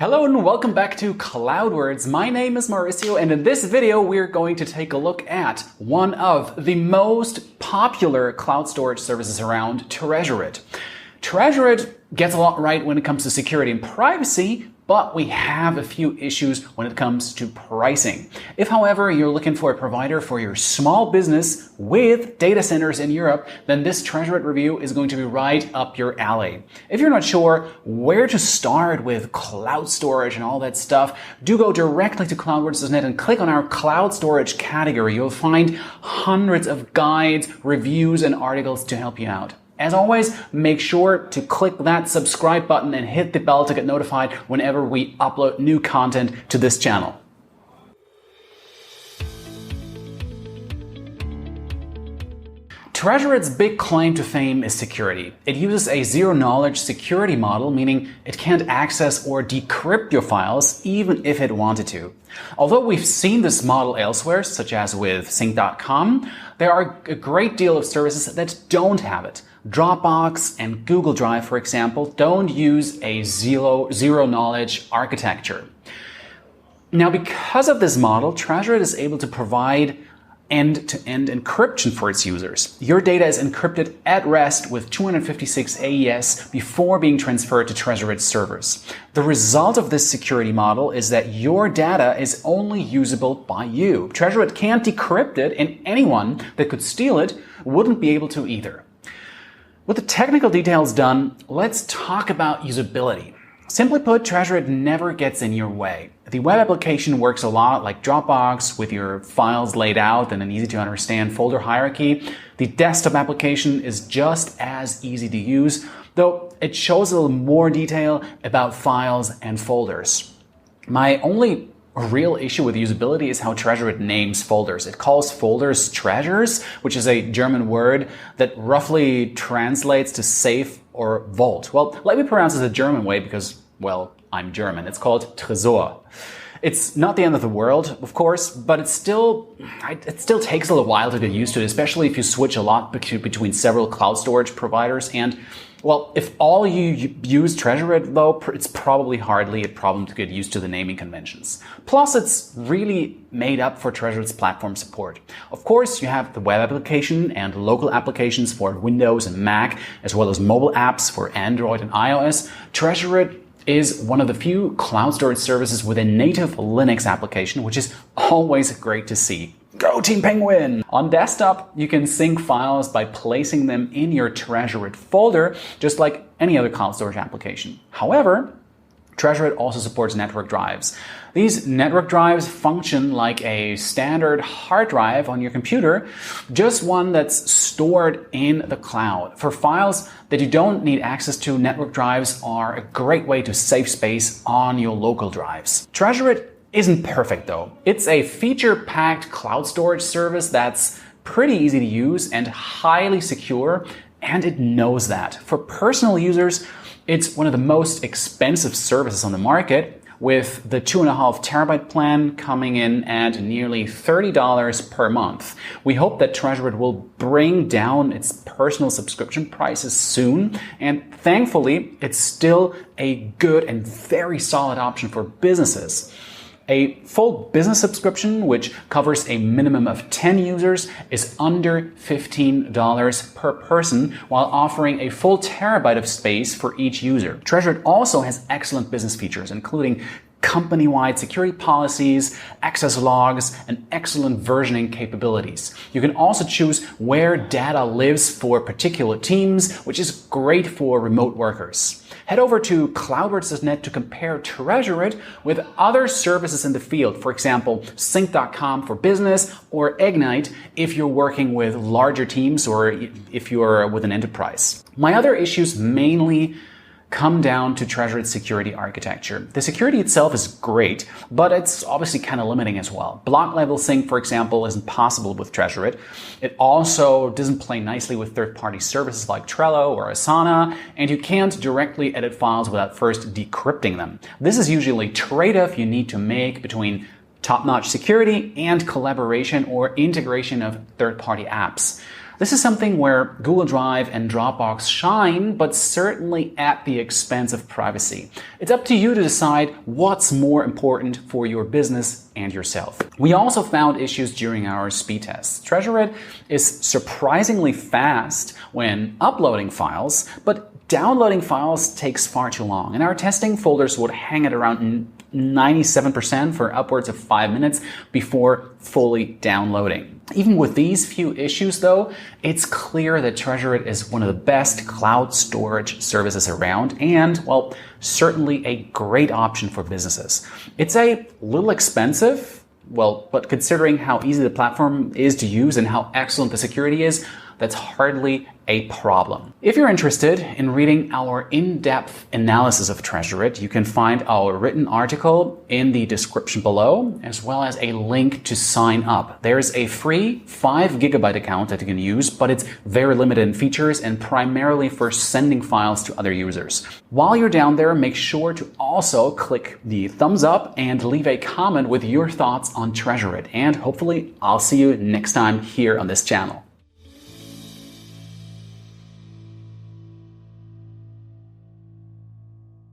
Hello and welcome back to CloudWords. My name is Mauricio, and in this video we're going to take a look at one of the most popular cloud storage services around, Tresorit. Tresorit gets a lot right when it comes to security and privacy, but we have a few issues when it comes to pricing. If, however, you're looking for a provider for your small business with data centers in Europe, then this Tresorit review is going to be right up your alley. If you're not sure where to start with cloud storage and all that stuff, do go directly to cloudwords.net and click on our cloud storage category. You'll find hundreds of guides, reviews, and articles to help you out. As always, make sure to click that subscribe button and hit the bell to get notified whenever we upload new content to this channel. Tresorit's big claim to fame is security. It uses a zero-knowledge security model, meaning it can't access or decrypt your files even if it wanted to. Although we've seen this model elsewhere, such as with Sync.com, there are a great deal of services that don't have it. Dropbox and Google Drive, for example, don't use a zero-knowledge architecture. Now, because of this model, Tresorit is able to provide end-to-end encryption for its users. Your data is encrypted at rest with 256 AES before being transferred to Tresorit's servers. The result of this security model is that your data is only usable by you. Tresorit can't decrypt it, and anyone that could steal it wouldn't be able to either. With the technical details done, let's talk about usability. Simply put, Tresorit never gets in your way. The web application works a lot like Dropbox with your files laid out and an easy to understand folder hierarchy. The desktop application is just as easy to use, though it shows a little more detail about files and folders. My only real issue with usability is how Tresorit names folders. It calls folders treasures, which is a German word that roughly translates to safe or vault. Well, let me pronounce it the German way because, well, I'm German. It's called Tresor. It's not the end of the world, of course, but it still takes a little while to get used to it, especially if you switch a lot between several cloud storage providers. And, well, if all you use Tresorit, though, it's probably hardly a problem to get used to the naming conventions. Plus, it's really made up for Tresorit's platform support. Of course, you have the web application and local applications for Windows and Mac, as well as mobile apps for Android and iOS. Tresorit is one of the few cloud storage services with a native Linux application, which is always great to see. Go Team Penguin! On desktop, you can sync files by placing them in your Tresorit folder, just like any other cloud storage application. However, Tresorit also supports network drives. These network drives function like a standard hard drive on your computer, just one that's stored in the cloud. For files that you don't need access to, network drives are a great way to save space on your local drives. Tresorit isn't perfect though. It's a feature-packed cloud storage service that's pretty easy to use and highly secure, and it knows that. For personal users, it's one of the most expensive services on the market, with the 2.5 terabyte plan coming in at nearly $30 per month. We hope that Tresorit will bring down its personal subscription prices soon, and thankfully, it's still a good and very solid option for businesses. A full business subscription, which covers a minimum of 10 users, is under $15 per person, while offering a full terabyte of space for each user. Tresorit also has excellent business features, including company-wide security policies, access logs, and excellent versioning capabilities. You can also choose where data lives for particular teams, which is great for remote workers. Head over to cloudwords.net to compare Tresorit with other services in the field, for example, Sync.com for business or Ignite if you're working with larger teams or if you're with an enterprise. My other issues mainly come down to Tresorit's security architecture. The security itself is great, but it's obviously kind of limiting as well. Block level sync, for example, isn't possible with Tresorit. It also doesn't play nicely with third-party services like Trello or Asana, and you can't directly edit files without first decrypting them. This is usually a trade-off you need to make between top-notch security and collaboration or integration of third-party apps. This is something where Google Drive and Dropbox shine, but certainly at the expense of privacy. It's up to you to decide what's more important for your business and yourself. We also found issues during our speed tests. Tresorit is surprisingly fast when uploading files, but downloading files takes far too long. And our testing folders would hang at around 97% for upwards of 5 minutes before fully downloading. Even with these few issues though, it's clear that Tresorit is one of the best cloud storage services around and, well, certainly a great option for businesses. It's a little expensive, well, but considering how easy the platform is to use and how excellent the security is, that's hardly a problem. If you're interested in reading our in-depth analysis of Tresorit, you can find our written article in the description below, as well as a link to sign up. There's a free 5 GB account that you can use, but it's very limited in features and primarily for sending files to other users. While you're down there, make sure to also click the thumbs up and leave a comment with your thoughts on Tresorit. And hopefully I'll see you next time here on this channel.